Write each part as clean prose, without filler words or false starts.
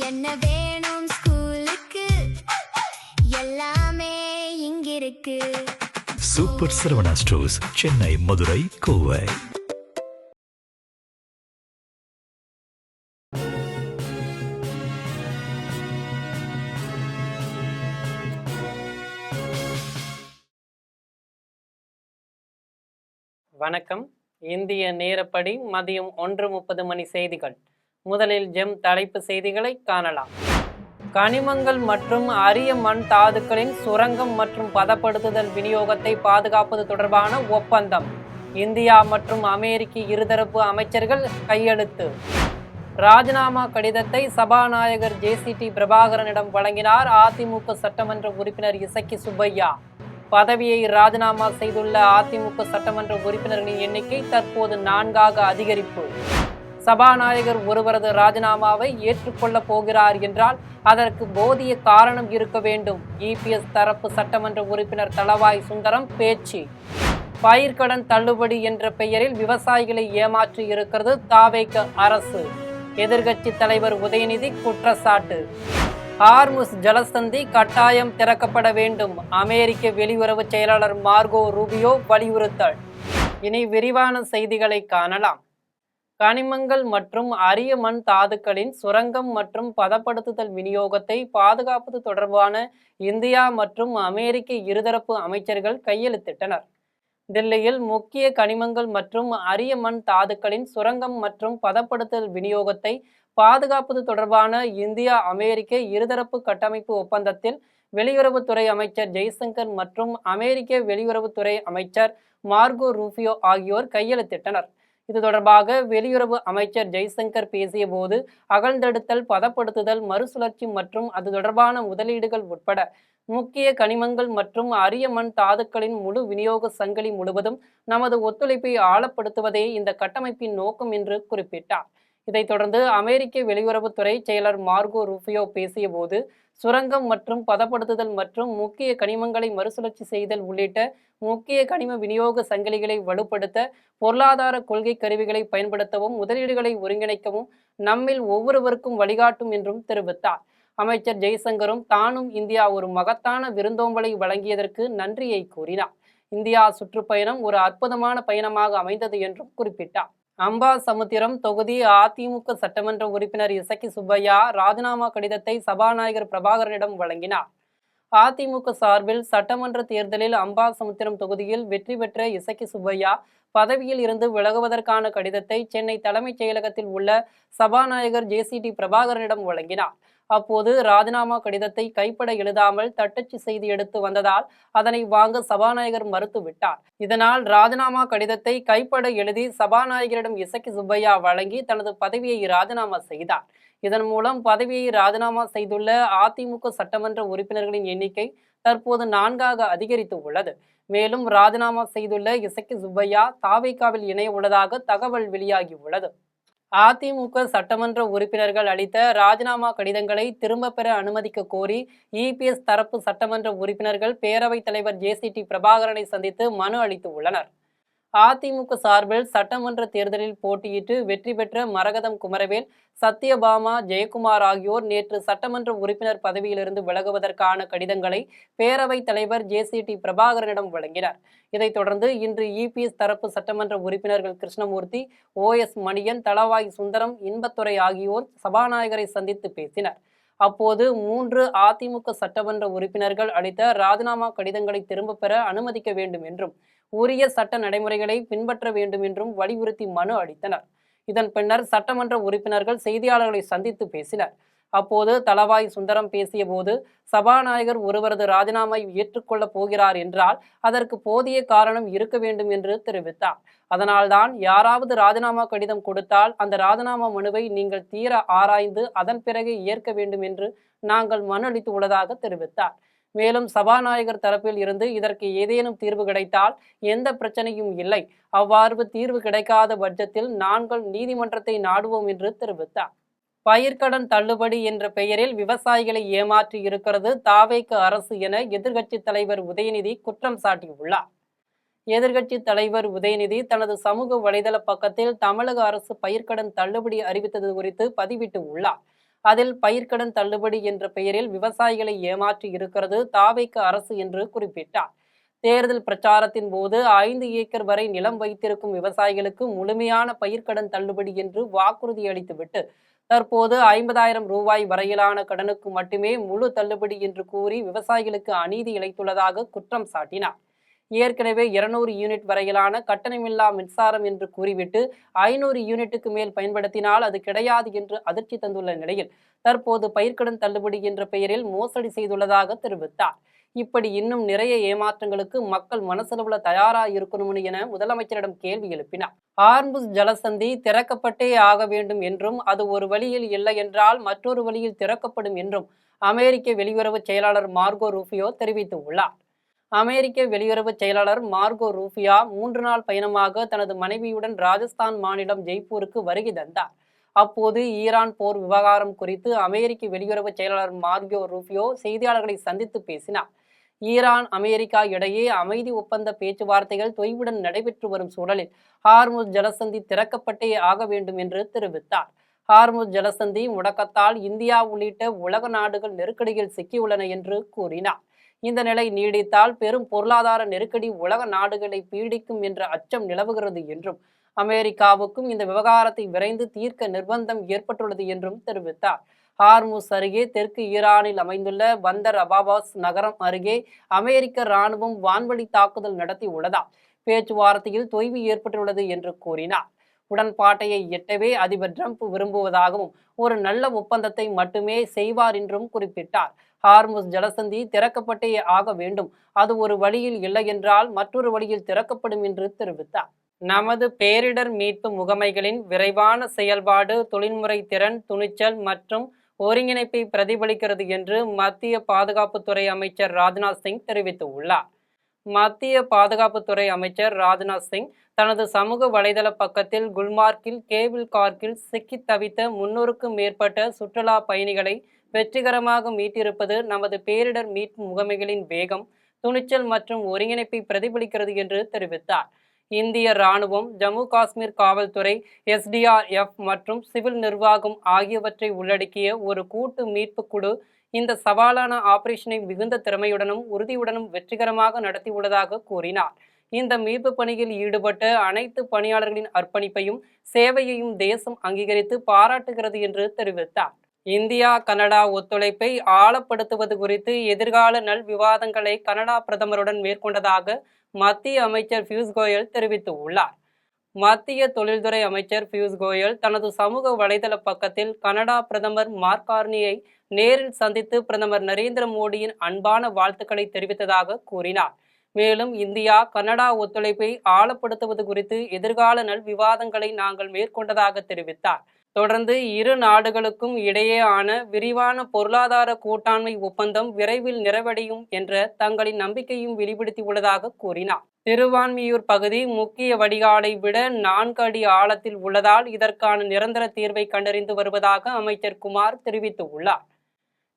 என்ன வேணும் ஸ்கூலுக்கு எல்லாமே இங்கிருக்கு. Super Saravana stores, Chennai, Madurai, Kovai. வணக்கம். இந்திய நேரப்படி மதியம் 1:30 மணி செய்திகள். முதலில் ஜெம் தலைப்பு செய்திகளை காணலாம். கனிமங்கள் மற்றும் அரிய மண் தாதுக்களின் சுரங்கம் மற்றும் பதப்படுத்துதல் விநியோகத்தை பாதுகாப்பது தொடர்பான ஒப்பந்தம். இந்தியா மற்றும் அமெரிக்க இருதரப்பு அமைச்சர்கள் கையெழுத்து. ராஜினாமா கடிதத்தை சபாநாயகர் ஜேசிடி பிரபாகரனிடம் வழங்கினார் அதிமுக சட்டமன்ற உறுப்பினர் இசக்கி சுப்பையா. பதவியை ராஜினாமா செய்துள்ள அதிமுக சட்டமன்ற உறுப்பினர்களின் எண்ணிக்கை தற்போது 4ஆக அதிகரிப்பு. சபாநாயகர் ஒருவரது ராஜினாமாவை ஏற்றுக்கொள்ளப் போகிறார் என்றால் அதற்கு போதிய காரணம் இருக்க வேண்டும். இபிஎஸ் தரப்பு சட்டமன்ற உறுப்பினர் தளவாய் சுந்தரம் பேச்சு. பயிர்க்கடன் தள்ளுபடி என்ற பெயரில் விவசாயிகளை ஏமாற்றி இருக்கிறது தாவேக அரசு. எதிர்க்கட்சி தலைவர் உதயநிதி குற்றச்சாட்டு. ஹார்முஸ் ஜலசந்தி கட்டாயம் திறக்கப்பட வேண்டும். அமெரிக்க வெளியுறவு செயலாளர் மார்கோ ரூபியோ வலியுறுத்தல். இனி விரிவான செய்திகளை காணலாம். கனிமங்கள் மற்றும் அரிய மண் தாதுக்களின் சுரங்கம் மற்றும் பதப்படுத்துதல் விநியோகத்தை பாதுகாப்பது தொடர்பான இந்தியா மற்றும் அமெரிக்க இருதரப்பு அமைச்சர்கள் கையெழுத்திட்டனர். தில்லியில் முக்கிய கனிமங்கள் மற்றும் அரிய மண் தாதுக்களின் சுரங்கம் மற்றும் பதப்படுத்துதல் விநியோகத்தை பாதுகாப்பது தொடர்பான இந்தியா அமெரிக்க இருதரப்பு கட்டமைப்பு ஒப்பந்தத்தில் வெளியுறவுத்துறை அமைச்சர் ஜெய்சங்கர் மற்றும் அமெரிக்க வெளியுறவுத்துறை அமைச்சர் மார்கோ ரூபியோ ஆகியோர் கையெழுத்திட்டனர். இது தொடர்பாக வெளியுறவு அமைச்சர் ஜெய்சங்கர் பேசிய போது, அகழ்ந்தெடுத்தல், பதப்படுத்துதல், மறுசுழற்சி மற்றும் அது தொடர்பான முதலீடுகள் உட்பட முக்கிய கனிமங்கள் மற்றும் அரிய மண் தாதுக்களின் முழு விநியோக சங்கிலி முழுவதும் நமது ஒத்துழைப்பை ஆழப்படுத்துவதே இந்த கட்டமைப்பின் நோக்கம் என்று குறிப்பிட்டார். இதைத் தொடர்ந்து அமெரிக்க வெளியுறவுத்துறை செயலர் மார்கோ ரூபியோ பேசிய போது, சுரங்கம் மற்றும் பதப்படுத்துதல் மற்றும் முக்கிய கனிமங்களை மறுசுழற்சி செய்தல் உள்ளிட்ட முக்கிய கனிம விநியோக சங்கிலிகளை வலுப்படுத்த பொருளாதார கொள்கை கருவிகளை பயன்படுத்தவும் முதலீடுகளை ஒருங்கிணைக்கவும் நம்மில் ஒவ்வொருவருக்கும் வழிகாட்டும் என்றும் தெரிவித்தார். அமைச்சர் ஜெய்சங்கரும் தானும் இந்தியா ஒரு மகத்தான விருந்தோம்பலை வழங்கியதற்கு நன்றியை கூறினார். இந்தியா சுற்றுப்பயணம் ஒரு அற்புதமான பயணமாக அமைந்தது என்றும் குறிப்பிட்டார். அம்பாசமுத்திரம் தொகுதி அதிமுக சட்டமன்ற உறுப்பினர் இசக்கி சுப்பையா ராஜினாமா கடிதத்தை சபாநாயகர் பிரபாகரனிடம் வழங்கினார். அதிமுக சார்பில் சட்டமன்ற தேர்தலில் அம்பாசமுத்திரம் தொகுதியில் வெற்றி பெற்ற இசக்கி சுப்பையா பதவியில் இருந்து விலகுவதற்கான கடிதத்தை சென்னை தலைமைச் செயலகத்தில் உள்ள சபாநாயகர் ஜேசிடி பிரபாகரனிடம் வழங்கினார். அப்போது ராஜினாமா கடிதத்தை கைப்பட எழுதாமல் தட்டச்சு செய்து எடுத்து வந்ததால் அதனை வாங்க சபாநாயகர் மறுத்துவிட்டார். இதனால் ராஜினாமா கடிதத்தை கைப்பட எழுதி சபாநாயகரிடம் இசக்கி சுப்பையா வழங்கி தனது பதவியை ராஜினாமா செய்தார். இதன் மூலம் பதவியை ராஜினாமா செய்துள்ள அதிமுக சட்டமன்ற உறுப்பினர்களின் எண்ணிக்கை தற்போது 4ஆக அதிகரித்து உள்ளது. மேலும் ராஜினாமா செய்துள்ள இசக்கி சுப்பையா தாவேகாவில் இணைய உள்ளதாக தகவல் வெளியாகியுள்ளது. அதிமுக சட்டமன்ற உறுப்பினர்கள் அளித்த ராஜினாமா கடிதங்களை திரும்ப பெற அனுமதிக்க கோரி இபிஎஸ் தரப்பு சட்டமன்ற உறுப்பினர்கள் பேரவைத் தலைவர் ஜேசிடி பிரபாகரனை சந்தித்து மனு அளித்து உள்ளனர். அதிமுக சார்பில் சட்டமன்ற தேர்தலில் போட்டியிட்டு வெற்றி பெற்ற மரகதம் குமரவேல், சத்யபாமா, ஜெயக்குமார் ஆகியோர் நேற்று சட்டமன்ற உறுப்பினர் பதவியிலிருந்து விலகுவதற்கான கடிதங்களை பேரவைத் தலைவர் ஜேசிடி பிரபாகரனிடம் வழங்கினர். இதைத் தொடர்ந்து இன்று இபிஎஸ் தரப்பு சட்டமன்ற உறுப்பினர்கள் கிருஷ்ணமூர்த்தி, OS மணியன், தளவாய் சுந்தரம், இன்பத்துரை ஆகியோர் சபாநாயகரை சந்தித்து பேசினர். அப்போது 3 அதிமுக சட்டமன்ற உறுப்பினர்கள் அளித்த ராஜினாமா கடிதங்களை திரும்ப பெற அனுமதிக்க வேண்டும் என்றும் உரிய சட்ட நடைமுறைகளை பின்பற்ற வேண்டும் என்றும் வலியுறுத்தி மனு அளித்தனர். இதன் பின்னர் சட்டமன்ற உறுப்பினர்கள் செய்தியாளர்களை சந்தித்து பேசினர். அப்போது தளவாய் சுந்தரம் பேசிய போது, சபாநாயகர் ஒருவரது ராஜினாமை ஏற்றுக்கொள்ளப் போகிறார் என்றால் அதற்கு போதிய காரணம் இருக்க வேண்டும் என்று தெரிவித்தார். அதனால்தான் யாராவது ராஜினாமா கடிதம் கொடுத்தால் அந்த ராஜினாமா மனுவை நீங்கள் தீர ஆராய்ந்து அதன் பிறகு ஏற்க வேண்டும் என்று நாங்கள் மனு அளித்து உள்ளதாக தெரிவித்தார். மேலும் சபாநாயகர் தரப்பில் இருந்து இதற்கு ஏதேனும் தீர்வு கிடைத்தால் எந்த பிரச்சனையும் இல்லை, அவ்வாறு தீர்வு கிடைக்காத பட்சத்தில் நாங்கள் நீதிமன்றத்தை நாடுவோம் என்று தெரிவித்தார். பயிர்க்கடன் தள்ளுபடி என்ற பெயரில் விவசாயிகளை ஏமாற்றி இருக்கிறது தாவேக அரசு என எதிர்க்கட்சி தலைவர் உதயநிதி குற்றம் சாட்டியுள்ளார். எதிர்க்கட்சி தலைவர் உதயநிதி தனது சமூக வலைதள பக்கத்தில் தமிழக அரசு பயிர்க்கடன் தள்ளுபடி அறிவித்தது குறித்து பதிவிட்டு உள்ளார். அதில் பயிர்க்கடன் தள்ளுபடி என்ற பெயரில் விவசாயிகளை ஏமாற்றி இருக்கிறது தாவேக அரசு என்று குறிப்பிட்டார். தேர்தல் பிரச்சாரத்தின் போது 5 ஏக்கர் வரை நிலம் வைத்திருக்கும் விவசாயிகளுக்கு முழுமையான பயிர்க்கடன் தள்ளுபடி என்று வாக்குறுதி அளித்துவிட்டு தற்போது 50,000 ரூபாய் வரையிலான கடனுக்கு மட்டுமே முழு தள்ளுபடி என்று கூறி விவசாயிகளுக்கு அநீதி இழைத்துள்ளதாக குற்றம் சாட்டினார். ஏற்கனவே 200 யூனிட் வரையிலான கட்டணமில்லா மின்சாரம் என்று கூறிவிட்டு 500 யூனிட்டுக்கு மேல் பயன்படுத்தினால் அது கிடையாது என்று அதிர்ச்சி தந்துள்ள நிலையில் தற்போது பயிர்க்கடன் தள்ளுபடி என்ற பெயரில் மோசடி செய்துள்ளதாக தெரிவித்தார். இப்படி இன்னும் நிறைய ஏமாற்றங்களுக்கு மக்கள் மனசளவுல தயாரா இருக்கணும்னு என முதலமைச்சரிடம் கேள்வி எழுப்பினார். ஹார்முஸ் ஜலசந்தி திறக்கப்பட்டே ஆக வேண்டும் என்றும் அது ஒரு வழியில் இல்லை என்றால் மற்றொரு வழியில் திறக்கப்படும் என்றும் அமெரிக்க வெளியுறவு செயலாளர் மார்கோ ரூபியோ தெரிவித்துள்ளார். அமெரிக்க வெளியுறவு செயலாளர் மார்கோ ரூபியா 3 நாள் பயணமாக தனது மனைவியுடன் ராஜஸ்தான் மாநிலம் ஜெய்ப்பூருக்கு வருகை தந்தார். அப்போது ஈரான் போர் விவகாரம் குறித்து அமெரிக்க வெளியுறவு செயலாளர் மார்கோ ரூபியோ செய்தியாளர்களை சந்தித்து பேசினார். ஈரான் அமெரிக்கா இடையே அமைதி ஒப்பந்த பேச்சுவார்த்தைகள் தொய்வுடன் நடைபெற்று வரும் சூழலில் ஹார்முஸ் ஜலசந்தி திறக்கப்பட்டே ஆக வேண்டும் என்று தெரிவித்தார். ஹார்முஸ் ஜலசந்தி முடக்கத்தால் இந்தியா உள்ளிட்ட உலக நாடுகள் நெருக்கடியில் சிக்கியுள்ளன என்று கூறினார். இந்த நிலை நீடித்தால் பெரும் பொருளாதார நெருக்கடி உலக நாடுகளை பீடிக்கும் என்ற அச்சம் நிலவுகிறது என்றும் அமெரிக்காவுக்கும் இந்த விவகாரத்தை விரைந்து தீர்க்க நிர்பந்தம் ஏற்பட்டுள்ளது என்றும் தெரிவித்தார். ஹார்முஸ் அருகே தெற்கு ஈரானில் அமைந்துள்ள பந்தர் அபாபாஸ் நகரம் அருகே அமெரிக்க இராணுவம் வான்வழி தாக்குதல் நடத்தி உள்ளதால் பேச்சுவார்த்தையில் தொய்வு ஏற்பட்டுள்ளது என்று கூறினார். உடன்பாட்டையை எட்டவே அதிபர் டிரம்ப் விரும்புவதாகவும் ஒரு நல்ல ஒப்பந்தத்தை மட்டுமே செய்வார் என்றும் குறிப்பிட்டார். ஹார்முஸ் ஜலசந்தி திறக்கப்பட்டே ஆக வேண்டும், அது ஒரு வழியில் இல்லை என்றால் மற்றொரு வழியில் திறக்கப்படும் என்று தெரிவித்தார். நமது பேரிடர் மீட்பு முகமைகளின் விரைவான செயல்பாடு தொழில்முறை திறன், துணிச்சல் மற்றும் ஒருங்கிணைப்பை பிரதிபலிக்கிறது என்று மத்திய பாதுகாப்புத்துறை அமைச்சர் ராஜ்நாத் சிங் தெரிவித்துள்ளார். மத்திய பாதுகாப்புத்துறை அமைச்சர் ராஜ்நாத் சிங் தனது சமூக வலைதள பக்கத்தில் குல்மார்க்கில் கேபிள் கார்கில் சிக்கி தவித்த 300க்கும் மேற்பட்ட சுற்றுலா பயணிகளை வெற்றிகரமாக மீட்டிருப்பது நமது பேரிடர் மீட்பு முகமைகளின் வேகம், துணிச்சல் மற்றும் ஒருங்கிணைப்பை பிரதிபலிக்கிறது என்று தெரிவித்தார். இந்திய இராணுவம், ஜம்மு காஷ்மீர் காவல்துறை, SDRF மற்றும் சிவில் நிர்வாகம் ஆகியவற்றை உள்ளடக்கிய ஒரு கூட்டு மீட்பு குழு இந்த சவாலான ஆபரேஷனை மிகுந்த திறமையுடனும் உறுதியுடனும் வெற்றிகரமாக நடத்தியுள்ளதாக கூறினார். இந்த மீட்பு பணியில் ஈடுபட்ட அனைத்து பணியாளர்களின் அர்ப்பணிப்பையும் சேவையையும் தேசம் அங்கீகரித்து பாராட்டுகிறது என்று தெரிவித்தார். இந்தியா கனடா ஒத்துழைப்பை ஆழப்படுத்துவது குறித்து எதிர்கால நல் விவாதங்களை கனடா பிரதமருடன் மேற்கொண்டதாக மத்திய அமைச்சர் பியூஷ் கோயல் தெரிவித்துள்ளார். மத்திய தொழில்துறை அமைச்சர் பியூஷ் கோயல் தனது சமூக வலைதள பக்கத்தில் கனடா பிரதமர் மார்க் கார்னியை நேரில் சந்தித்து பிரதமர் நரேந்திர மோடியின் அன்பான வாழ்த்துக்களை தெரிவித்ததாக கூறினார். மேலும் இந்தியா கனடா ஒத்துழைப்பை ஆழப்படுத்துவது குறித்து எதிர்கால நல் விவாதங்களை நாங்கள் மேற்கொண்டதாக தெரிவித்தார். தொடர்ந்து இரு நாடுகளுக்கும் இடையேயான விரிவான பொருளாதார கூட்டாண்மை ஒப்பந்தம் விரைவில் நிறைவடையும் என்ற தங்களின் நம்பிக்கையும் வெளிப்படுத்தியுள்ளதாக கூறினார். திருவான்மியூர் பகுதி முக்கிய வடிகாலை விட 4 அடி ஆழத்தில் உள்ளதால் இதற்கான நிரந்தர தீர்வை கண்டறிந்து வருவதாக அமைச்சர் குமார் தெரிவித்துள்ளார்.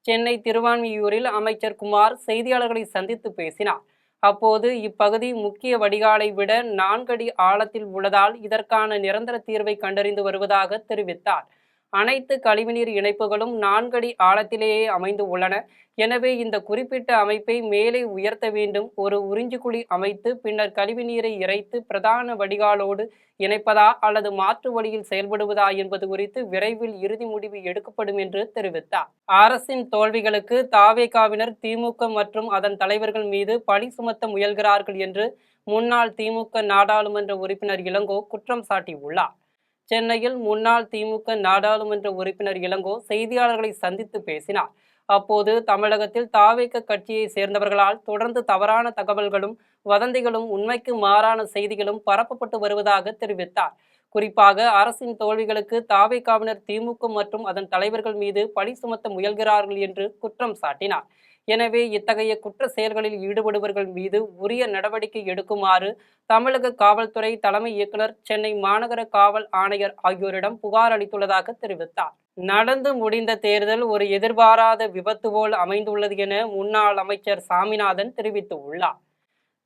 சென்னை திருவான்மியூரில் அமைச்சர் குமார் செய்தியாளர்களை சந்தித்து பேசினார். அப்போது இப்பகுதி முக்கிய வடிகாலை விட 4 அடி ஆழத்தில் உள்ளதால் இதற்கான நிரந்தர தீர்வை கண்டறிந்து வருவதாக தெரிவித்தார். அனைத்து கழிவுநீர் இணைப்புகளும் 4 அடி ஆழத்திலேயே அமைந்து உள்ளன. எனவே இந்த குறிப்பிட்ட அமைப்பை மேலே உயர்த்த வேண்டும். ஒரு உறிஞ்சுக்குழி அமைத்து பின்னர் கழிவுநீரை இறைத்து பிரதான வடிகாலோடு இணைப்பதா அல்லது மாற்று வழியில் செயல்படுவதா என்பது குறித்து விரைவில் இறுதி முடிவு எடுக்கப்படும் என்று தெரிவித்தார். அரசின் தோல்விகளுக்கு தாவேகாவினர் திமுக மற்றும் அதன் தலைவர்கள் மீது பழி சுமத்த முயல்கிறார்கள் என்று முன்னாள் திமுக நாடாளுமன்ற உறுப்பினர் இளங்கோ குற்றம் சாட்டியுள்ளார். சென்னையில் முன்னாள் திமுக நாடாளுமன்ற உறுப்பினர் இளங்கோ செய்தியாளர்களை சந்தித்து பேசினார். அப்போது தமிழகத்தில் தாவேக கட்சியை சேர்ந்தவர்களால் தொடர்ந்து தவறான தகவல்களும் வதந்திகளும் உண்மைக்கு மாறான செய்திகளும் பரப்பப்பட்டு வருவதாக தெரிவித்தார். குறிப்பாக அரசின் தோல்விகளுக்கு தாவேகாவினர் திமுக மற்றும் அதன் தலைவர்கள் மீது பழி சுமத்த முயல்கிறார்கள் என்று குற்றம் சாட்டினார். எனவே இத்தகைய குற்ற செயல்களில் ஈடுபடுபவர்கள் மீது உரிய நடவடிக்கை எடுக்குமாறு தமிழக காவல்துறை தலைமை இயக்குனர், சென்னை மாநகர காவல் ஆணையர் ஆகியோரிடம் புகார் அளித்துள்ளதாக தெரிவித்தார். நடந்து முடிந்த தேர்தல் ஒரு எதிர்பாராத விபத்து போல் அமைந்துள்ளது என முன்னாள் அமைச்சர் சாமிநாதன் தெரிவித்துள்ளார்.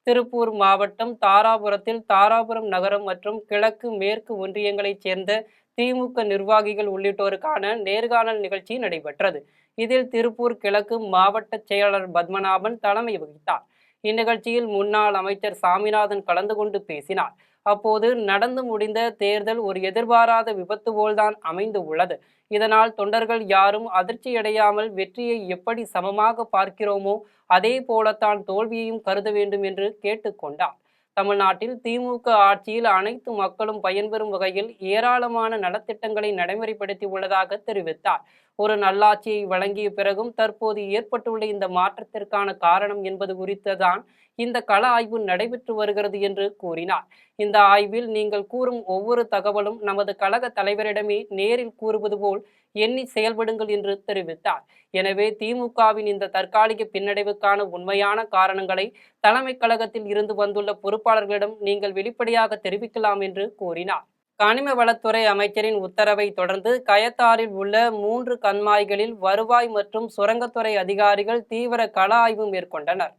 திருப்பூர் மாவட்டம் தாராபுரத்தில் தாராபுரம் நகரம் மற்றும் கிழக்கு மேற்கு ஒன்றியங்களைச் சேர்ந்த திமுக நிர்வாகிகள் உள்ளிட்டோருக்கான நேர்காணல் நிகழ்ச்சி நடைபெற்றது. இதில் திருப்பூர் கிழக்கு மாவட்ட செயலாளர் பத்மநாபன் தலைமை வகித்தார். இந்நிகழ்ச்சியில் முன்னாள் அமைச்சர் சாமிநாதன் கலந்து கொண்டு பேசினார். அப்போது நடந்து முடிந்த தேர்தல் ஒரு எதிர்பாராத விபத்து போல்தான் அமைந்து உள்ளது. இதனால் தொண்டர்கள் யாரும் அதிர்ச்சியடையாமல் வெற்றியை எப்படி சமமாக பார்க்கிறோமோ அதே போலத்தான் தோல்வியையும் கருத வேண்டும் என்று கேட்டுக்கொண்டார். தமிழ்நாட்டில் திமுக ஆட்சியில் அனைத்து மக்களும் பயன்பெறும் வகையில் ஏராளமான நலத்திட்டங்களை நடைமுறைப்படுத்தி உள்ளதாக தெரிவித்தார். ஒரு நல்லாட்சியை வழங்கிய பிறகும் தற்போது ஏற்பட்டுள்ள இந்த மாற்றத்திற்கான காரணம் என்பது குறித்துதான் இந்த கள ஆய்வு நடைபெற்று வருகிறது என்று கூறினார். இந்த ஆய்வில் நீங்கள் கூறும் ஒவ்வொரு தகவலும் நமது கழக தலைவரிடமே நேரில் கூறுவது போல் எண்ணி செயல்படுங்கள் என்று தெரிவித்தார். எனவே திமுகவின் இந்த தற்காலிக பின்னடைவுக்கான உண்மையான காரணங்களை தலைமை கழகத்தில் இருந்து வந்துள்ள பொறுப்பாளர்களிடம் நீங்கள் வெளிப்படையாக தெரிவிக்கலாம் என்று கூறினார். கனிம வளத்துறை அமைச்சரின் உத்தரவை தொடர்ந்து கயத்தாறில் உள்ள 3 கண்மாய்களில் வருவாய் மற்றும் சுரங்கத்துறை அதிகாரிகள் தீவிர கள ஆய்வு மேற்கொண்டனர்.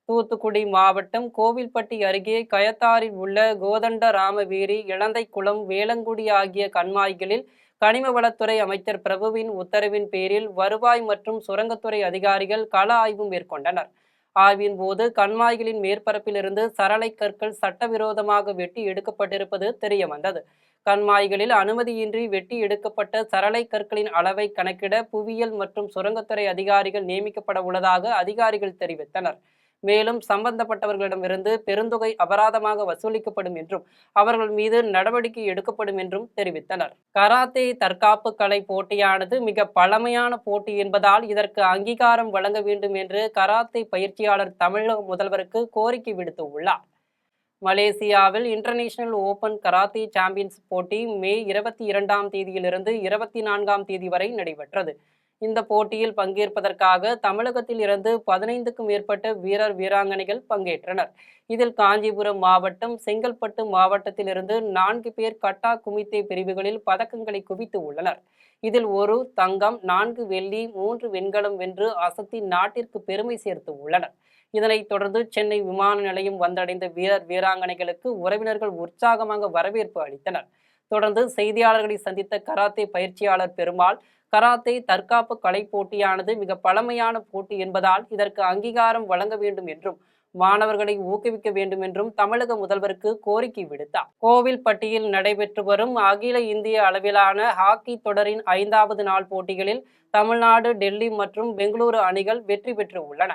தூத்துக்குடி மாவட்டம் கோவில்பட்டி அருகே கயத்தாறில் உள்ள கோதண்ட ராமவீரி, இளந்தைக்குளம், வேளங்குடி ஆகிய கண்மாய்களில் கனிம வளத்துறை அமைச்சர் பிரபுவின் உத்தரவின் பேரில் வருவாய் மற்றும் சுரங்கத்துறை அதிகாரிகள் கள ஆய்வு மேற்கொண்டனர். ஆய்வின் போது கண்மாய்களின் மேற்பரப்பிலிருந்து சரளை கற்கள் சட்டவிரோதமாக வெட்டி எடுக்கப்பட்டிருப்பது தெரிய வந்தது. கண்மாய்களில் அனுமதியின்றி வெட்டி எடுக்கப்பட்ட சரளை கற்களின் அளவை கணக்கிட புவியியல் மற்றும் சுரங்கத்துறை அதிகாரிகள் நியமிக்கப்பட உள்ளதாக அதிகாரிகள் தெரிவித்தனர். மேலும் சம்பந்தப்பட்டவர்களிடமிருந்து பெருந்தொகை அபராதமாக வசூலிக்கப்படும் என்றும் அவர்கள் மீது நடவடிக்கை எடுக்கப்படும் என்றும் தெரிவித்தனர். கராத்தே தற்காப்பு கலை போட்டியானது மிக பழமையான போட்டி என்பதால் இதற்கு அங்கீகாரம் வழங்க வேண்டும் என்று கராத்தே பயிற்சியாளர் தமிழக முதல்வருக்கு கோரிக்கை விடுத்துள்ளார். மலேசியாவில் இன்டர்நேஷனல் ஓபன் கராத்தே சாம்பியன்ஸ் போட்டி மே 22ஆம் தேதியிலிருந்து 24ஆம் தேதி வரை நடைபெற்றது. இந்த போட்டியில் பங்கேற்பதற்காக தமிழகத்தில் இருந்து 15க்கும் மேற்பட்ட வீரர் வீராங்கனைகள் பங்கேற்றனர். இதில் காஞ்சிபுரம் மாவட்டம், செங்கல்பட்டு மாவட்டத்திலிருந்து 4 பேர் கட்டா குமித்தே பிரிவுகளில் பதக்கங்களை குவித்து உள்ளனர். இதில் 1 தங்கம், 4 வெள்ளி, 3 வெண்கலம் வென்று அசத்தி நாட்டிற்கு பெருமை சேர்த்து உள்ளனர். இதனைத் தொடர்ந்து சென்னை விமான நிலையம் வந்தடைந்த வீரர் வீராங்கனைகளுக்கு உறவினர்கள் உற்சாகமாக வரவேற்பு அளித்தனர். தொடர்ந்து செய்தியாளர்களை சந்தித்த கராத்தே பயிற்சியாளர் பெருமாள், கராத்தே தற்காப்பு கலை போட்டியானது மிக பழமையான போட்டி என்பதால் இதற்கு அங்கீகாரம் வழங்க வேண்டும் என்றும் மாணவர்களை ஊக்குவிக்க வேண்டும் என்றும் தமிழக முதல்வருக்கு கோரிக்கை விடுத்தார். கோவில்பட்டியில் நடைபெற்று வரும் அகில இந்திய அளவிலான ஹாக்கி தொடரின் 5வது நாள் போட்டிகளில் தமிழ்நாடு, டெல்லி மற்றும் பெங்களூரு அணிகள் வெற்றி பெற்று உள்ளன.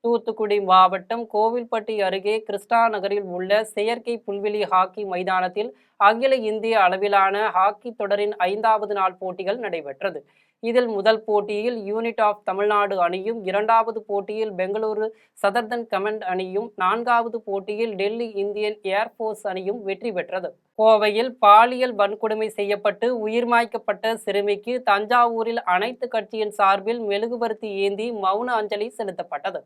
தூத்துக்குடி மாவட்டம் கோவில்பட்டி அருகே கிருஷ்ணா நகரில் உள்ள செயற்கை புல்வெளி ஹாக்கி மைதானத்தில் அகில இந்திய அளவிலான ஹாக்கி தொடரின் 5வது நாள் போட்டிகள் நடைபெற்றது. இதில் முதல் போட்டியில் யூனிட் ஆஃப் தமிழ்நாடு அணியும், 2வது போட்டியில் பெங்களூரு சதர்தன் கமாண்ட் அணியும், 4வது போட்டியில் டெல்லி இந்தியன் ஏர்போர்ஸ் அணியும் வெற்றி பெற்றது. கோவையில் பாலியல் வன்கொடுமை செய்யப்பட்டு உயிர்மாய்க்கப்பட்ட சிறுமிக்கு தஞ்சாவூரில் அனைத்து கட்சியின் சார்பில் மெழுகுவர்த்தி ஏந்தி மௌன அஞ்சலி செலுத்தப்பட்டது.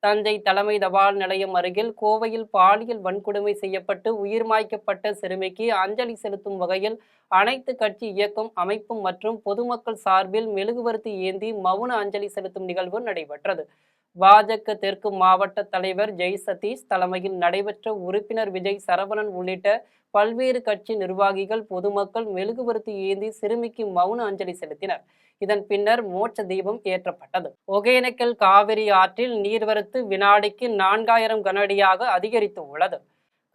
தஞ்சை தலைமை தபால் நிலையம் அருகில் கோவையில் பாலியல் வன்கொடுமை செய்யப்பட்டு உயிர்மாய்க்கப்பட்ட சிறுமிக்கு அஞ்சலி செலுத்தும் வகையில் அனைத்து கட்சி இயக்கம், அமைப்பும் மற்றும் பொதுமக்கள் சார்பில் மெழுகுவர்த்தி ஏந்தி மௌன அஞ்சலி செலுத்தும் நிகழ்வு நடைபெற்றது. பாஜக தெற்கு மாவட்ட தலைவர் ஜெய் சதீஷ் தலைமையில் நடைபெற்ற உறுப்பினர் விஜய் சரவணன் உள்ளிட்ட பல்வேறு கட்சி நிர்வாகிகள், பொதுமக்கள் மெழுகுவர்த்தி ஏந்தி சிறுமிக்கு மௌன அஞ்சலி செலுத்தினர். இதன் பின்னர் மோட்ச தீபம் ஏற்றப்பட்டது. ஒகேனக்கல் காவிரி ஆற்றில் நீர்வரத்து வினாடிக்கு 4000 கனஅடியாக அதிகரித்து உள்ளது.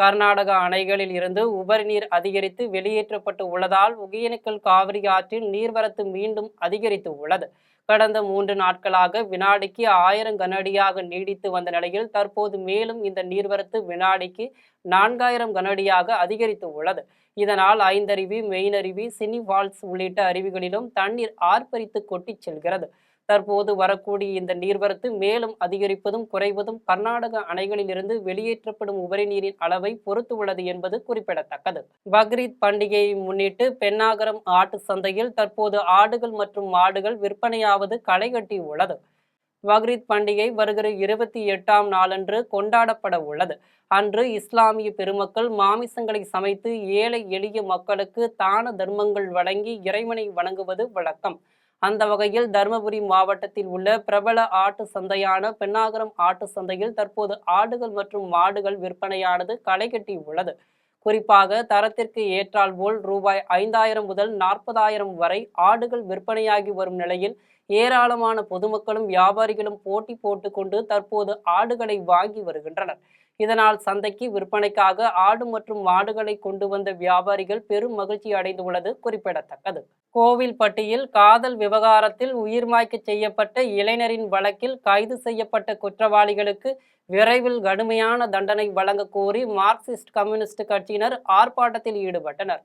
கர்நாடக அணைகளில் இருந்து உபரி நீர் அதிகரித்து வெளியேற்றப்பட்டு உள்ளதால் ஒகேனக்கல் காவிரி ஆற்றில் நீர்வரத்து மீண்டும் அதிகரித்து உள்ளது. கடந்த 3 நாட்களாக வினாடிக்கு 1000 கனஅடியாக நீடித்து வந்த நிலையில் தற்போது மேலும் இந்த நீர்வரத்து வினாடிக்கு 4000 கனஅடியாக அதிகரித்து உள்ளது. இதனால் ஐந்தருவி, மெயினருவி, சினி ஃபால்ஸ் உள்ளிட்ட அருவிகளிலும் தண்ணீர் ஆர்ப்பரித்து கொட்டிச் செல்கிறது. தற்போது வரக்கூடிய இந்த நீர்வரத்து மேலும் அதிகரிப்பதும் குறைவதும் கர்நாடக அணைகளிலிருந்து வெளியேற்றப்படும் உபரி நீரின் அளவை பொறுத்து உள்ளது என்பது குறிப்பிடத்தக்கது. பக்ரீத் பண்டிகையை முன்னிட்டு பென்னாகரம் ஆட்டு சந்தையில் தற்போது ஆடுகள் மற்றும் மாடுகள் விற்பனையாவது களைகட்டி உள்ளது. பக்ரீத் பண்டிகை வருகிற 28ஆம் நாளன்று கொண்டாடப்பட உள்ளது. அன்று இஸ்லாமிய பெருமக்கள் மாமிசங்களை சமைத்து ஏழை எளிய மக்களுக்கு தான தர்மங்கள் வழங்கி இறைவனை வணங்குவது வழக்கம். அந்த வகையில் தருமபுரி மாவட்டத்தில் உள்ள பிரபல ஆட்டு சந்தையான பென்னாகரம் ஆட்டு சந்தையில் தற்போது ஆடுகள் மற்றும் மாடுகள் விற்பனையானது களைகட்டி உள்ளது. குறிப்பாக தரத்திற்கு ஏற்றால் போல் ரூபாய் 5,000 முதல் 40,000 வரை ஆடுகள் விற்பனையாகி வரும் நிலையில் ஏராளமான பொதுமக்களும் வியாபாரிகளும் போட்டி போட்டுக்கொண்டு தற்போது ஆடுகளை வாங்கி வருகின்றனர். இதனால் சந்தைக்கு விற்பனைக்காக ஆடு மற்றும் மாடுகளை கொண்டு வந்த வியாபாரிகள் பெரும் மகிழ்ச்சி அடைந்துள்ளது குறிப்பிடத்தக்கது. கோவில்பட்டியில் காதல் விவகாரத்தில் உயிர்மாய்க்க செய்யப்பட்ட இளைஞரின் வழக்கில் கைது செய்யப்பட்ட குற்றவாளிகளுக்கு விரைவில் கடுமையான தண்டனை வழங்க கோரி மார்க்சிஸ்ட் கம்யூனிஸ்ட் கட்சியினர் ஆர்ப்பாட்டத்தில் ஈடுபட்டனர்.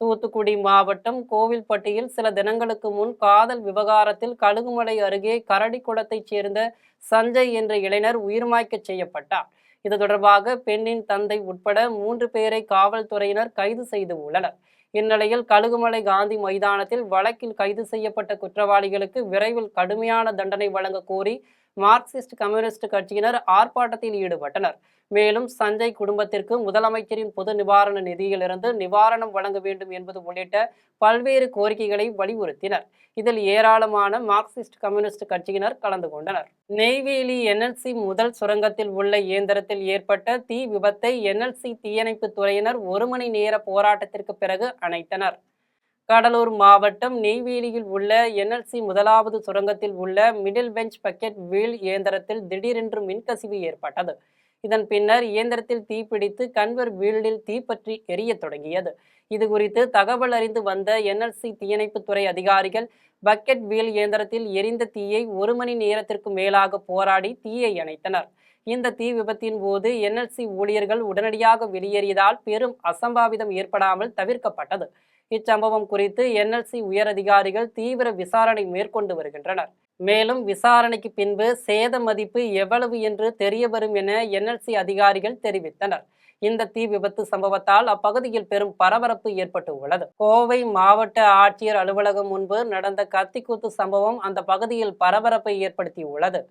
தூத்துக்குடி மாவட்டம் கோவில்பட்டியில் சில தினங்களுக்கு முன் காதல் விவகாரத்தில் கழுகுமலை அருகே கரடிக்குளத்தைச் சேர்ந்த சஞ்சய் என்ற இளைஞர் உயிர்மாய்க்க செய்யப்பட்டார். இது தொடர்பாக பெண்ணின் தந்தை உட்பட 3 பேரை காவல்துறையினர் கைது செய்து உள்ளனர். இந்நிலையில் கழுகுமலை காந்தி மைதானத்தில் வழக்கில் கைது செய்யப்பட்ட குற்றவாளிகளுக்கு விரைவில் கடுமையான தண்டனை வழங்க கோரி மார்க்சிஸ்ட் கம்யூனிஸ்ட் கட்சியினர் ஆர்ப்பாட்டத்தில் ஈடுபட்டனர். மேலும் சஞ்சய் குடும்பத்திற்கு முதலமைச்சரின் பொது நிவாரண நிதியிலிருந்து நிவாரணம் வழங்க வேண்டும் என்பது உள்ளிட்ட பல்வேறு கோரிக்கைகளை வலியுறுத்தினர். இதில் ஏராளமான மார்க்சிஸ்ட் கம்யூனிஸ்ட் கட்சியினர் கலந்து கொண்டனர். நெய்வேலி NLC முதல் சுரங்கத்தில் உள்ள இயந்திரத்தில் ஏற்பட்ட தீ விபத்தை NLC தீயணைப்பு துறையினர் 1 மணி நேர போராட்டத்திற்கு பிறகு அணைத்தனர். கடலூர் மாவட்டம் நெய்வேலியில் உள்ள NLC முதலாவது சுரங்கத்தில் உள்ள மிடில் பெஞ்ச் பக்கெட் வீல் இயந்திரத்தில் திடீரென்று மின்கசிவு ஏற்பட்டது. இதன் பின்னர் இயந்திரத்தில் தீப்பிடித்து கன்வர் வீல்டில் தீப்பற்றி எரிய தொடங்கியது. இது குறித்து தகவல் அறிந்து வந்த NLC தீயணைப்புத்துறை அதிகாரிகள் பக்கெட் வீல் இயந்திரத்தில் எரிந்த தீயை 1 மணி நேரத்திற்கு மேலாக போராடி தீயை அணைத்தனர். இந்த தீ விபத்தின் போது NLC ஊழியர்கள் உடனடியாக வெளியேறியதால் பெரும் அசம்பாவிதம் ஏற்படாமல் தவிர்க்கப்பட்டது. இச்சம்பவம் குறித்து NLC உயரதிகாரிகள் தீவிர விசாரணை மேற்கொண்டு வருகின்றனர். மேலும் விசாரணைக்கு பின்பு சேத மதிப்பு எவ்வளவு என்று தெரிய வரும் என NLC அதிகாரிகள் தெரிவித்தனர். இந்த தீ விபத்து சம்பவத்தால் அப்பகுதியில் பெரும் பரபரப்பு ஏற்பட்டு உள்ளது. கோவை மாவட்ட ஆட்சியர் அலுவலகம் முன்பு நடந்த கத்திக்குத்து சம்பவம் அந்த பகுதியில் பரபரப்பை ஏற்படுத்தியுள்ளது.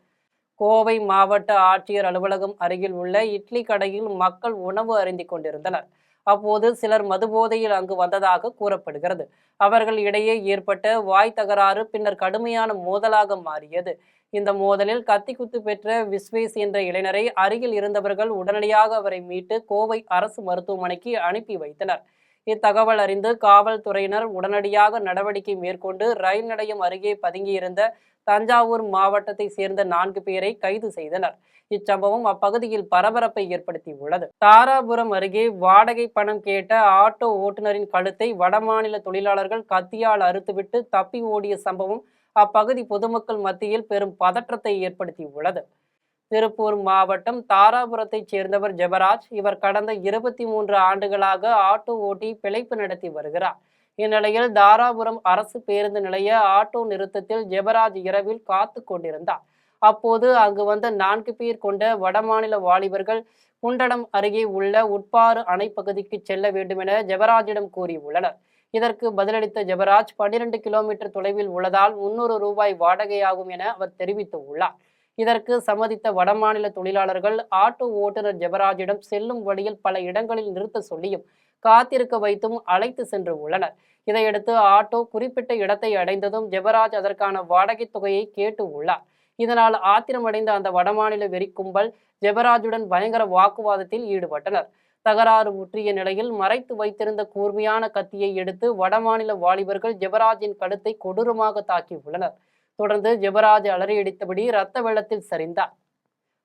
கோவை மாவட்ட ஆட்சியர் அலுவலகம் அருகில் உள்ள இட்லி கடையில் மக்கள் உணவு அருந்தி கொண்டிருந்தனர். அப்போது சிலர் மதுபோதையில் அங்கு வந்ததாக கூறப்படுகிறது. அவர்கள் இடையே ஏற்பட்ட வாய் தகராறு பின்னர் கடுமையான மோதலாக மாறியது. இந்த மோதலில் கத்திக்குத்து பெற்ற விஸ்வேஸ் என்ற இளைஞரை அருகில் இருந்தவர்கள் உடனடியாக அவரை மீட்டு கோவை அரசு மருத்துவமனைக்கு அனுப்பி வைத்தனர். இத்தகவல் அறிந்து காவல்துறையினர் உடனடியாக நடவடிக்கை மேற்கொண்டு ரயில் நிலையம் அருகே பதுங்கியிருந்த தஞ்சாவூர் மாவட்டத்தை சேர்ந்த 4 பேரை கைது செய்தனர். இச்சம்பவம் அப்பகுதியில் பரபரப்பை ஏற்படுத்தியுள்ளது. தாராபுரம் அருகே வாடகை பணம் கேட்ட ஆட்டோ ஓட்டுநரின் கழுத்தை வடமாநில தொழிலாளர்கள் கத்தியால் அறுத்துவிட்டு தப்பி ஓடிய சம்பவம் அப்பகுதி பொதுமக்கள் மத்தியில் பெரும் பதற்றத்தை ஏற்படுத்தியுள்ளது. திருப்பூர் மாவட்டம் தாராபுரத்தைச் சேர்ந்தவர் ஜெபராஜ். இவர் கடந்த 23 ஆண்டுகளாக ஆட்டோ ஓட்டி பிழைப்பு நடத்தி வருகிறார். இந்நிலையில் தாராபுரம் அரசு பேருந்து நிலைய ஆட்டோ நிறுத்தத்தில் ஜெபராஜ் இரவில் காத்து கொண்டிருந்தார். அப்போது அங்கு வந்த 4 பேர் கொண்ட வடமாநில வாலிபர்கள் குண்டடம் அருகே உள்ள உட்பாறு அணை பகுதிக்கு செல்ல வேண்டுமென ஜெபராஜிடம் கூறியுள்ளனர். இதற்கு பதிலளித்த ஜெபராஜ் 12 கிலோமீட்டர் தொலைவில் உள்ளதால் 300 ரூபாய் வாடகையாகும் என அவர் தெரிவித்துள்ளார். இதற்கு சம்மதித்த வடமாநில தொழிலாளர்கள் ஆட்டோ ஓட்டுநர் ஜெபராஜிடம் செல்லும் வழியில் பல இடங்களில் நிறுத்த சொல்லியும் காத்திருக்க வைத்தும் அழைத்து சென்று உள்ளனர். இதையடுத்து ஆட்டோ குறிப்பிட்ட இடத்தை அடைந்ததும் ஜெபராஜ் அதற்கான வாடகை தொகையை கேட்டு உள்ளார். இதனால் ஆத்திரமடைந்த அந்த வடமாநில வெறி கும்பல் ஜெபராஜுடன் பயங்கர வாக்குவாதத்தில் ஈடுபட்டனர். தகராறு முற்றிய நிலையில் மறைத்து வைத்திருந்த கூர்மையான கத்தியை எடுத்து வடமாநில வாலிபர்கள் ஜெபராஜின் கழுத்தை கொடூரமாக தாக்கி உள்ளனர். தொடர்ந்து ஜெபராஜ் அலறியடித்தபடி இரத்த வெள்ளத்தில் சரிந்தார்.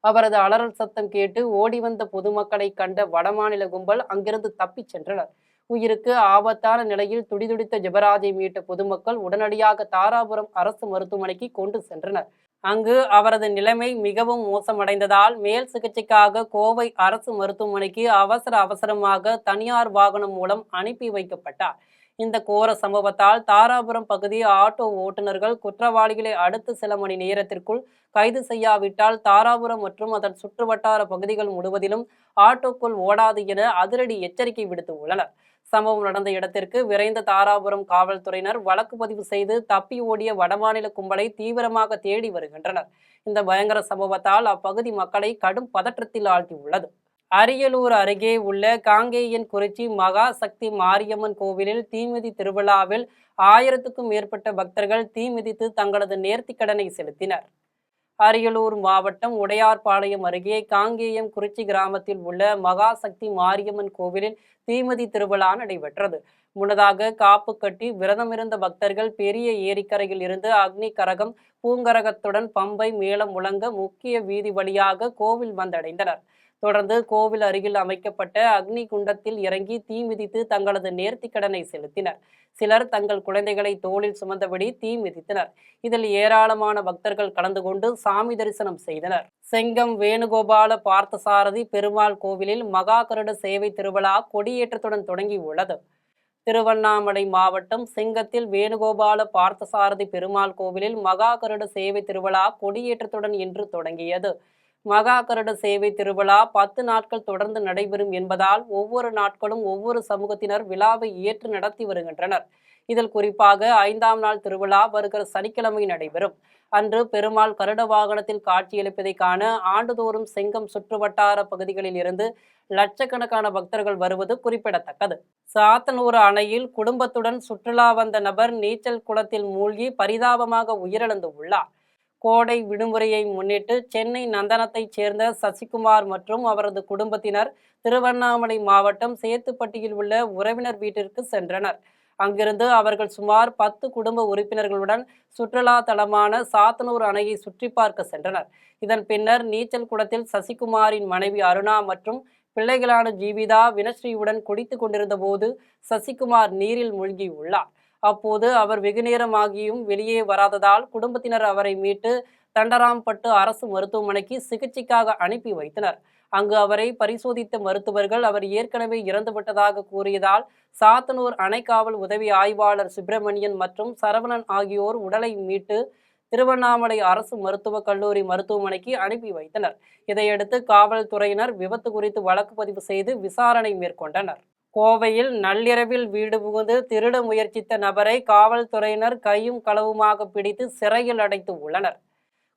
அவரது அலறல் சத்தம் கேட்டு ஓடி வந்த பொதுமக்களை கண்ட வடமாநில கும்பல் அங்கிருந்து தப்பிச் சென்றனர். உயிருக்கு ஆபத்தான நிலையில் துடிதுடித்த ஜெபராஜை மீட்ட பொதுமக்கள் உடனடியாக தாராபுரம் அரசு மருத்துவமனைக்கு கொண்டு சென்றனர். அங்கு அவரது நிலைமை மிகவும் மோசமடைந்ததால் மேல் சிகிச்சைக்காக கோவை அரசு மருத்துவமனைக்கு அவசரமாக தனியார் வாகனம் மூலம் அனுப்பி வைக்கப்பட்டார். இந்த கோர சம்பவத்தால் தாராபுரம் பகுதி ஆட்டோ ஓட்டுநர்கள் குற்றவாளிகளை அடுத்த சில மணி நேரத்திற்குள் கைது செய்யாவிட்டால் தாராபுரம் மற்றும் அதன் சுற்றுவட்டார பகுதிகள் முழுவதிலும் ஆட்டோக்கள் ஓடாது என அதிரடி எச்சரிக்கை விடுத்து உள்ளனர். சம்பவம் நடந்த இடத்திற்கு விரைந்த தாராபுரம் காவல்துறையினர் வழக்கு பதிவு செய்து தப்பி ஓடிய வடமாநில கும்பலை தீவிரமாக தேடி வருகின்றனர். இந்த பயங்கர சம்பவத்தால் அப்பகுதி மக்களை கடும் பதற்றத்தில் ஆழ்த்தியுள்ளது. அரியலூர் அருகே உள்ள காங்கேயன்குறிச்சி மகா சக்தி மாரியம்மன் கோவிலில் தீமிதி திருவிழாவில் 1000க்கும் மேற்பட்ட பக்தர்கள் தீமிதித்து தங்களது நேர்த்திக்கடனை செலுத்தினர். அரியலூர் மாவட்டம் உடையார்பாளையம் அருகே காங்கேயம் குறிச்சி கிராமத்தில் உள்ள மகாசக்தி மாரியம்மன் கோவிலில் தீமிதி திருவிழா நடைபெற்றது. முன்னதாக காப்பு கட்டி விரதமிருந்த பக்தர்கள் பெரிய ஏரிக்கரையில் இருந்து அக்னி கரகம் பூங்கரகத்துடன் பம்பை மேளம் முழங்க முக்கிய வீதி வழியாக கோவில் வந்தடைந்தனர். தொடர்ந்து கோவில் அருகில் அமைக்கப்பட்ட அக்னி குண்டத்தில் இறங்கி தீ மிதித்து தங்களது நேர்த்திக்கடனை செலுத்தினர். சிலர் தங்கள் குழந்தைகளை தோளில் சுமந்தபடி தீ மிதித்தனர். இதில் ஏராளமான பக்தர்கள் கலந்து கொண்டு சாமி தரிசனம் செய்தனர். செங்கம் வேணுகோபால பார்த்தசாரதி பெருமாள் கோவிலில் மகா கருட சேவை திருவிழா கொடியேற்றத்துடன் தொடங்கி உள்ளது. திருவண்ணாமலை மாவட்டம் செங்கத்தில் வேணுகோபால பார்த்தசாரதி பெருமாள் கோவிலில் மகா கருட சேவை திருவிழா கொடியேற்றத்துடன் இன்று தொடங்கியது. மகா கருட சேவை திருவிழா 10 நாட்கள் தொடர்ந்து நடைபெறும் என்பதால் ஒவ்வொரு நாட்களும் ஒவ்வொரு சமூகத்தினர் விழாவை ஏற்று நடத்தி வருகின்றனர். இதில் குறிப்பாக 5ஆம் நாள் திருவிழா வருகிற சனிக்கிழமை நடைபெறும். அன்று பெருமாள் கருட வாகனத்தில் காட்சியளிப்பதை காண ஆண்டுதோறும் செங்கம் சுற்றுவட்டார பகுதிகளில் இருந்து லட்சக்கணக்கான பக்தர்கள் வருவது குறிப்பிடத்தக்கது. சாத்தனூர் அணையில் குடும்பத்துடன் சுற்றுலா வந்த நபர் நீச்சல் குளத்தில் மூழ்கி பரிதாபமாக உயிரிழந்து உள்ளார். கோடை விடுமுறையை முன்னிட்டு சென்னை நந்தனத்தைச் சேர்ந்த சசிகுமார் மற்றும் அவரது குடும்பத்தினர் திருவண்ணாமலை மாவட்டம் சேத்துப்பட்டியில் உள்ள உறவினர் வீட்டிற்கு சென்றனர். அங்கிருந்து அவர்கள் சுமார் 10 குடும்ப உறுப்பினர்களுடன் சுற்றுலா தலமான சாத்தனூர் அணையை சுற்றி பார்க்க சென்றனர். இதன் பின்னர் நீச்சல் குளத்தில் சசிகுமாரின் மனைவி அருணா மற்றும் பிள்ளைகளான ஜீவிதா வினஸ்ரீயுடன் குடித்து கொண்டிருந்த போது சசிகுமார் நீரில் மூழ்கியுள்ளார். அப்போது அவர் வெகுநேரமாகியும் வெளியே வராததால் குடும்பத்தினர் அவரை மீட்டு தண்டராம்பட்டு அரசு மருத்துவமனைக்கு சிகிச்சைக்காக அனுப்பி வைத்தனர். அங்கு அவரை பரிசோதித்த மருத்துவர்கள் அவர் ஏற்கனவே இறந்துவிட்டதாக கூறியதால் சாத்தனூர் அணைக்காவல் உதவி ஆய்வாளர் சுப்பிரமணியன் மற்றும் சரவணன் ஆகியோர் உடலை மீட்டு திருவண்ணாமலை அரசு மருத்துவக் கல்லூரி மருத்துவமனைக்கு அனுப்பி வைத்தனர். இதையடுத்து காவல்துறையினர் விபத்து குறித்து வழக்கு பதிவு செய்து விசாரணை மேற்கொண்டனர். கோவையில் நள்ளிரவில் வீடு புகுந்து திருட முயற்சித்த நபரை காவல்துறையினர் கையும் களவுமாக பிடித்து சிறையில் அடைத்து உள்ளனர்.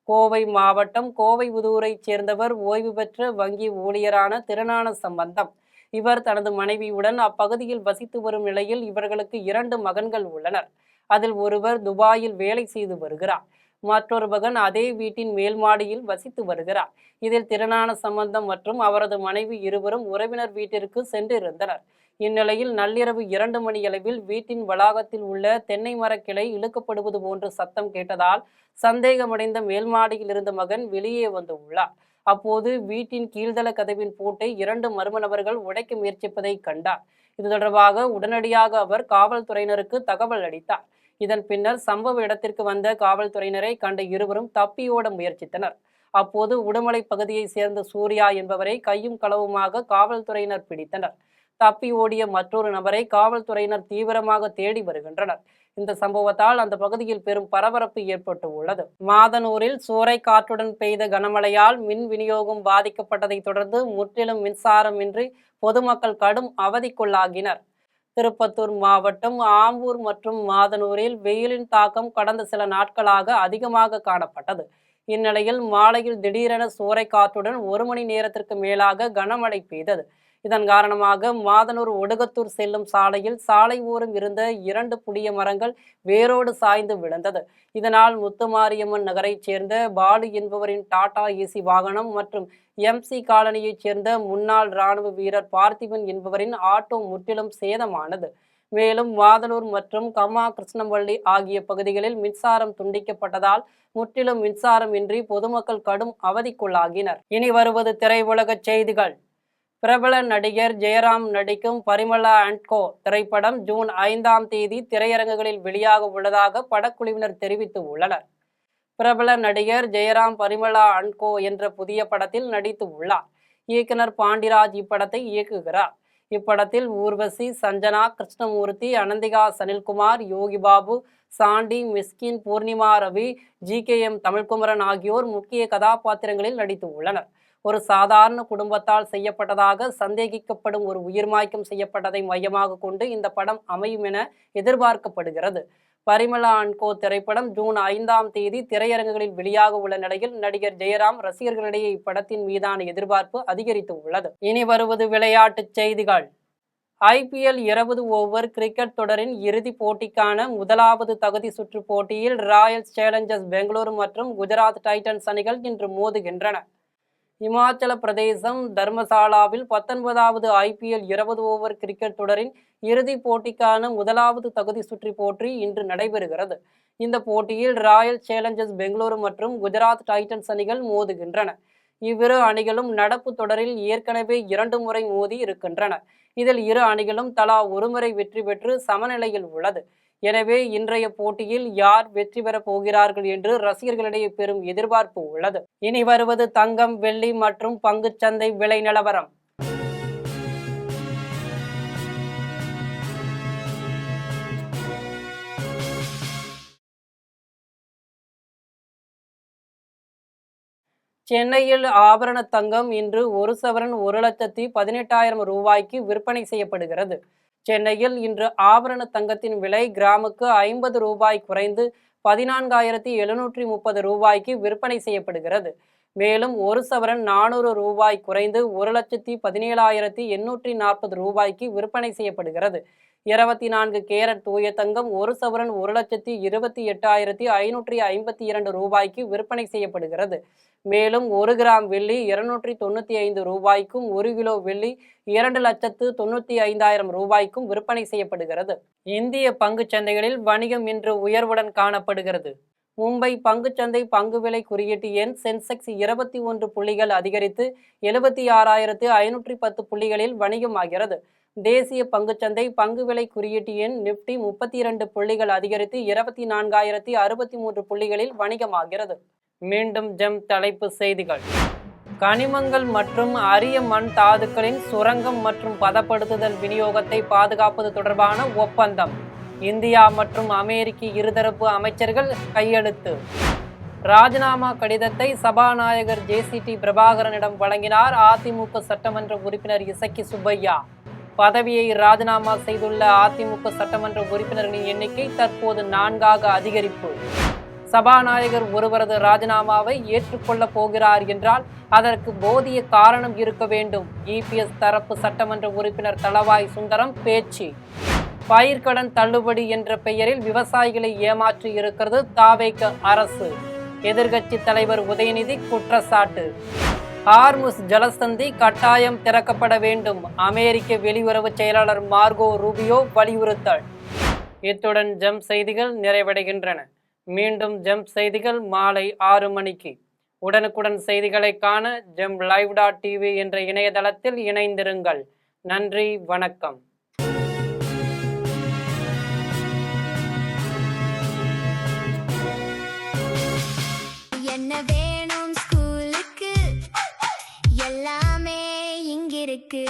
கோவை மாவட்டம் கோவைபுதூரைச் சேர்ந்தவர் ஓய்வு பெற்ற வங்கி ஊழியரான திருஞான சம்பந்தம். இவர் தனது மனைவியுடன் அப்பகுதியில் வசித்து வரும் நிலையில் இவர்களுக்கு 2 மகன்கள் உள்ளனர். அதில் ஒருவர் துபாயில் வேலை செய்து வருகிறார். மற்றொரு மகன் அதே வீட்டின் மேல் மாடியில் வசித்து வருகிறார். இதில் திருஞான சம்பந்தம் மற்றும் அவரது மனைவி இருவரும் உறவினர் வீட்டிற்கு சென்றிருந்தனர். இந்நிலையில் நள்ளிரவு 2 மணியளவில் வீட்டின் வளாகத்தில் உள்ள தென்னை மர கிளை இழுக்கப்படுவது போன்று சத்தம் கேட்டதால் சந்தேகமடைந்த மேல்மாடியில் இருந்த மகன் வெளியே வந்து உள்ளார். அப்போது வீட்டின் கீழ்தள கதவின் பூட்டை 2 மர்ம நபர்கள் உடைக்க முயற்சிப்பதை கண்டார். இது தொடர்பாக உடனடியாக அவர் காவல்துறையினருக்கு தகவல் அளித்தார். இதன் பின்னர் சம்பவ இடத்திற்கு வந்த காவல்துறையினரை கண்ட இருவரும் தப்பியோட முயற்சித்தனர். அப்போது உடுமலை பகுதியை சேர்ந்த சூர்யா என்பவரை கையும் களவுமாக காவல்துறையினர் பிடித்தனர். தப்பி ஓடிய மற்றொரு நபரை காவல்துறையினர் தீவிரமாக தேடி வருகின்றனர். இந்த சம்பவத்தால் அந்த பகுதியில் பெரும் பரபரப்பு ஏற்பட்டு உள்ளது. மாதனூரில் சூறை காற்றுடன் பெய்த கனமழையால் மின் விநியோகம் பாதிக்கப்பட்டதை தொடர்ந்து முற்றிலும் மின்சாரமின்றி பொதுமக்கள் கடும் அவதிக்குள்ளாகினர். திருப்பத்தூர் மாவட்டம் ஆம்பூர் மற்றும் மாதனூரில் வெயிலின் தாக்கம் கடந்த சில நாட்களாக அதிகமாக காணப்பட்டது. இந்நிலையில் மாலையில் திடீரென சூறை காற்றுடன் 1 மணி நேரத்திற்கு மேலாக கனமழை பெய்தது. இதன் காரணமாக மாதனூர் ஒடுகத்தூர் செல்லும் சாலையில் சாலை ஓரம் இருந்த 2 புளிய மரங்கள் வேரோடு சாய்ந்து விழுந்தது. இதனால் முத்துமாரியம்மன் நகரைச் சேர்ந்த பாலு என்பவரின் டாடா ஏசி வாகனம் மற்றும் MC காலனியைச் சேர்ந்த முன்னாள் இராணுவ வீரர் பார்த்திபன் என்பவரின் ஆட்டோ முற்றிலும் சேதமானது. மேலும் மாதனூர் மற்றும் கம்மா கிருஷ்ணம்பள்ளி ஆகிய பகுதிகளில் மின்சாரம் துண்டிக்கப்பட்டதால் முற்றிலும் மின்சாரம் இன்றி பொதுமக்கள் கடும் அவதிக்குள்ளாகினர். இனி வருவது திரையுலக செய்திகள். பிரபல நடிகர் ஜெயராம் நடிக்கும் பரிமளா அண்ட் கோ திரைப்படம் ஜூன் 5ஆம் தேதி திரையரங்குகளில் வெளியாக உள்ளதாக படக்குழுவினர் தெரிவித்து உள்ளனர். பிரபல நடிகர் ஜெயராம் பரிமளா அண்ட் கோ என்ற புதிய படத்தில் நடித்து உள்ளார். இயக்குனர் பாண்டிராஜ் இப்படத்தை இயக்குகிறார். இப்படத்தில் ஊர்வசி, சஞ்சனா, கிருஷ்ணமூர்த்தி, அனந்திகா, சனில்குமார், யோகி பாபு, சாண்டி, மிஸ்கின், பூர்ணிமா ரவி, GKM தமிழ்குமரன் ஆகியோர் முக்கிய கதாபாத்திரங்களில் நடித்து உள்ளனர். ஒரு சாதாரண குடும்பத்தால் செய்யப்பட்டதாக சந்தேகிக்கப்படும் ஒரு உயிர்மாய்க்கம் செய்யப்பட்டதை மையமாக கொண்டு இந்த படம் அமையும் என எதிர்பார்க்கப்படுகிறது. பரிமளா அண்ட் கோ திரைப்படம் ஜூன் 5ஆம் தேதி திரையரங்குகளில் வெளியாக உள்ள நிலையில் நடிகர் ஜெயராம் ரசிகர்களிடையே இப்படத்தின் மீதான எதிர்பார்ப்பு அதிகரித்து உள்ளது. இனி வருவது விளையாட்டுச் செய்திகள். IPL 20 ஓவர் கிரிக்கெட் தொடரின் இறுதிப் போட்டிக்கான முதலாவது தகுதி சுற்று போட்டியில் ராயல்ஸ் சேலஞ்சர்ஸ் பெங்களூரு மற்றும் குஜராத் டைட்டன்ஸ் அணிகள் இன்று மோதுகின்றன. இமாச்சல பிரதேசம் தர்மசாலாவில் 19வது IPL 20 ஓவர் கிரிக்கெட் தொடரின் இறுதிப் போட்டிக்கான முதலாவது தகுதி சுற்று போட்டி இன்று நடைபெறுகிறது. இந்த போட்டியில் ராயல் சேலஞ்சர்ஸ் பெங்களூரு மற்றும் குஜராத் டைட்டன்ஸ் அணிகள் மோதுகின்றன. இவ்விரு அணிகளும் நடப்பு தொடரில் ஏற்கனவே 2 முறை மோதி இருக்கின்றன. இதில் இரு அணிகளும் தலா ஒருமுறை வெற்றி பெற்று சமநிலையில் உள்ளது. எனவே இன்றைய போட்டியில் யார் வெற்றி பெறப் போகிறார்கள் என்று ரசிகர்களிடையே பெரும் எதிர்பார்ப்பு உள்ளது. இனி வருவது தங்கம், வெள்ளி மற்றும் பங்குச்சந்தை விலை நிலவரம். சென்னையில் ஆபரண தங்கம் இன்று 1 சவரன் 1,18,000 ரூபாய்க்கு விற்பனை செய்யப்படுகிறது. சென்னையில் இன்று ஆபரண தங்கத்தின் விலை கிராமுக்கு 50 ரூபாய் குறைந்து 14,730 ரூபாய்க்கு விற்பனை செய்யப்படுகிறது. மேலும் 1 சவரன் 400 ரூபாய் குறைந்து 1,17,840 ரூபாய்க்கு விற்பனை செய்யப்படுகிறது. 24 கேரட் தூய தங்கம் 1 சவரன் 1,28,552 ரூபாய்க்கு விற்பனை செய்யப்படுகிறது. மேலும் 1 கிராம் வெள்ளி 295 ரூபாய்க்கும் 1 கிலோ வெள்ளி 2,95,000 ரூபாய்க்கும் விற்பனை செய்யப்படுகிறது. இந்திய பங்குச் சந்தைகளில் வணிகம் இன்று உயர்வுடன் காணப்படுகிறது. மும்பை பங்குச்சந்தை பங்கு விலை குறியீட்டு எண் சென்செக்ஸ் 21 புள்ளிகள் அதிகரித்து 76,510 புள்ளிகளில் வணிகமாகிறது. தேசிய பங்குச்சந்தை பங்கு விலை குறியீட்டு எண் நிப்டி 32 புள்ளிகள் அதிகரித்து 24,063 புள்ளிகளில் வணிகமாகிறது. மீண்டும் ஜெம் தலைப்பு செய்திகள். கனிமங்கள் மற்றும் அரிய மண் தாதுக்களின் சுரங்கம் மற்றும் பதப்படுத்துதல் விநியோகத்தை பாதுகாப்பது தொடர்பான ஒப்பந்தம். இந்தியா மற்றும் அமெரிக்க இருதரப்பு அமைச்சர்கள் கையெழுத்து. ராஜினாமா கடிதத்தை சபாநாயகர் JCT பிரபாகரனிடம் வழங்கினார் அதிமுக சட்டமன்ற உறுப்பினர் இசக்கி சுப்பையா. பதவியை ராஜினாமா செய்துள்ள அதிமுக சட்டமன்ற உறுப்பினர்களின் எண்ணிக்கை தற்போது 4ஆக அதிகரிப்பு. சபாநாயகர் ஒருவரது ராஜினாமாவை ஏற்றுக்கொள்ளப் போகிறார் என்றால் அதற்கு போதிய காரணம் இருக்க வேண்டும். EPS தரப்பு சட்டமன்ற உறுப்பினர் தளவாய் சுந்தரம் பேச்சு. பயிர்க்கடன் தள்ளுபடி என்ற பெயரில் விவசாயிகளை ஏமாற்றி இருக்கிறது தாவேக அரசு. எதிர்க்கட்சி தலைவர் உதயநிதி குற்றச்சாட்டு. ஹார்முஸ் ஜலசந்தி கட்டாயம் திறக்கப்பட வேண்டும். அமெரிக்க வெளியுறவு செயலாளர் மார்கோ ரூபியோ வலியுறுத்தல். இத்துடன் ஜெம் செய்திகள் நிறைவடைகின்றன. மீண்டும் ஜெம் செய்திகள் மாலை 6 மணிக்கு. உடனுக்குடன் செய்திகளை காண GemLive.tv என்ற இணையதளத்தில் இணைந்திருங்கள். நன்றி, வணக்கம். என்ன வேணும் ஸ்கூலுக்கு, எல்லாமே இங்கிருக்கு.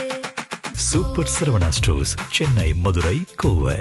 Super Saravana stores, Chennai, Madurai, Kovai.